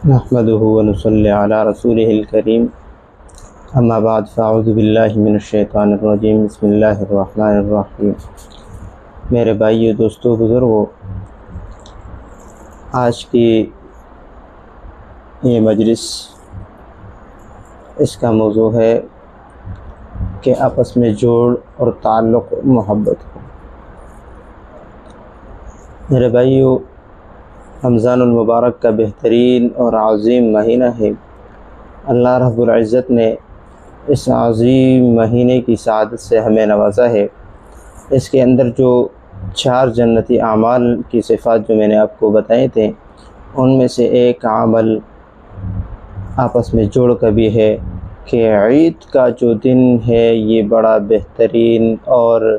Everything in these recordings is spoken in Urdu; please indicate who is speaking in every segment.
Speaker 1: نحمده ونصلي على رسوله الكريم اما بعد فاعوذ باللہ من الشیطان الرجیم بسم اللہ الرحمن الرحیم۔ میرے بھائیو، دوستو، بزرگو، آج کی یہ مجلس اس کا موضوع ہے کہ آپس میں جوڑ اور تعلق محبت ہو۔ میرے بھائیو، رمضان المبارک کا بہترین اور عظیم مہینہ ہے۔ اللہ رب العزت نے اس عظیم مہینے کی سعادت سے ہمیں نوازا ہے۔ اس کے اندر جو 4 جنتی اعمال کی صفات جو میں نے آپ کو بتائے تھے، ان میں سے ایک عمل آپس میں جوڑ کا بھی ہے کہ عید کا جو دن ہے یہ بڑا بہترین اور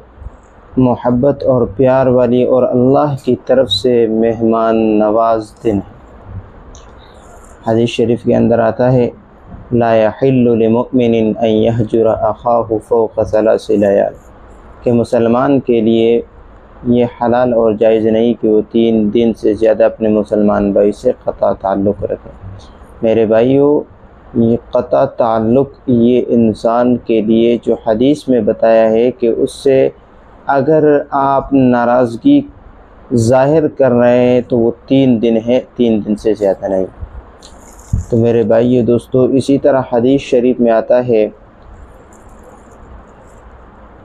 Speaker 1: محبت اور پیار والی اور اللہ کی طرف سے مہمان نواز دن ہے۔ حدیث شریف کے اندر آتا ہے لا يحل لمؤمن ان يهجر اخاه فوق 3 لیال، کہ مسلمان کے لیے یہ حلال اور جائز نہیں کہ وہ 3 دن سے زیادہ اپنے مسلمان بھائی سے قطع تعلق رکھے۔ میرے بھائیو، یہ قطع تعلق یہ انسان کے لیے جو حدیث میں بتایا ہے کہ اس سے اگر آپ ناراضگی ظاہر کر رہے ہیں تو وہ 3 دن ہے، 3 دن سے زیادہ نہیں۔ تو میرے بھائیو، دوستو، اسی طرح حدیث شریف میں آتا ہے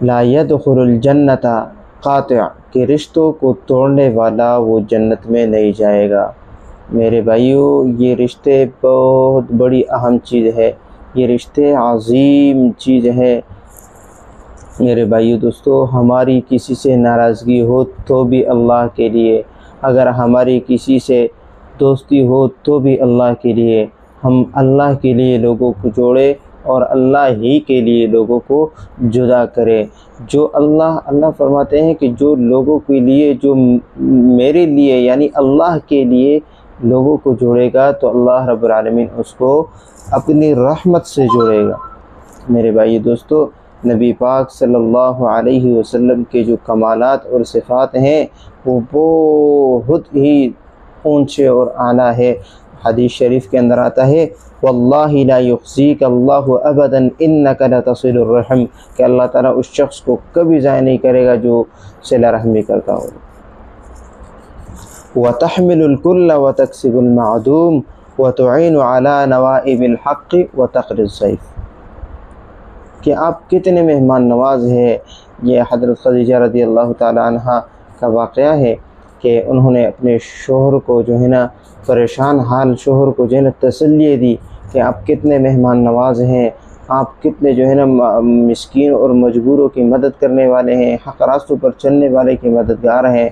Speaker 1: لا يدخل الجنت قاطع، کہ رشتوں کو توڑنے والا وہ جنت میں نہیں جائے گا۔ میرے بھائیو، یہ رشتے بہت بڑی اہم چیز ہے، یہ رشتے عظیم چیز ہے۔ میرے بھائیو، دوستو، ہماری کسی سے ناراضگی ہو تو بھی اللہ کے لیے، اگر ہماری کسی سے دوستی ہو تو بھی اللہ کے لیے، ہم اللہ کے لیے لوگوں کو جوڑے اور اللہ ہی کے لیے لوگوں کو جدا کرے۔ جو اللہ فرماتے ہیں کہ جو لوگوں کے لیے، جو میرے لیے یعنی اللہ کے لیے لوگوں کو جوڑے گا تو اللہ رب العالمین اس کو اپنی رحمت سے جوڑے گا۔ میرے بھائی دوستو، نبی پاک صلی اللہ علیہ وسلم کے جو کمالات اور صفات ہیں وہ بہت ہی اونچے اور اعلیٰ ہے۔ حدیث شریف کے اندر آتا ہے واللہ لا یخزیک اللہ ابدا انک لتصل الرحم، کہ اللہ تعالیٰ اس شخص کو کبھی ضائع نہیں کرے گا جو صلہ رحمی کرتا ہو۔ وتحمل الکل وتکسب المعدوم وتعین علی نوائب الحق وتقری الضیف، کہ آپ کتنے مہمان نواز ہیں۔ یہ حضرت خدیجہ رضی اللہ تعالی عنہ کا واقعہ ہے کہ انہوں نے اپنے شوہر کو جو ہے نا، پریشان حال شوہر کو جو ہے نا تسلی دی کہ آپ کتنے مہمان نواز ہیں، آپ کتنے جو ہے نا مسکین اور مجبوروں کی مدد کرنے والے ہیں، حق راستوں پر چلنے والے کی مددگار ہیں،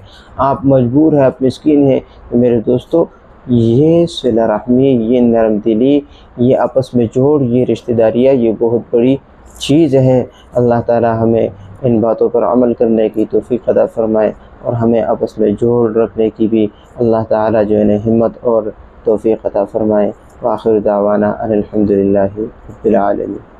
Speaker 1: آپ مجبور ہیں، آپ مسکین ہیں۔ میرے دوستو، یہ صلہ رحمی، یہ نرم دلی، یہ آپس میں جوڑ، یہ رشتہ داریاں، یہ بہت بڑی چیز ہے۔ اللہ تعالی ہمیں ان باتوں پر عمل کرنے کی توفیق عطا فرمائے اور ہمیں آپس میں جوڑ رکھنے کی بھی اللہ تعالی جو ہے ہمت اور توفیق عطا فرمائے۔ وآخر دعوانا ان الحمد للہ رب العالمین۔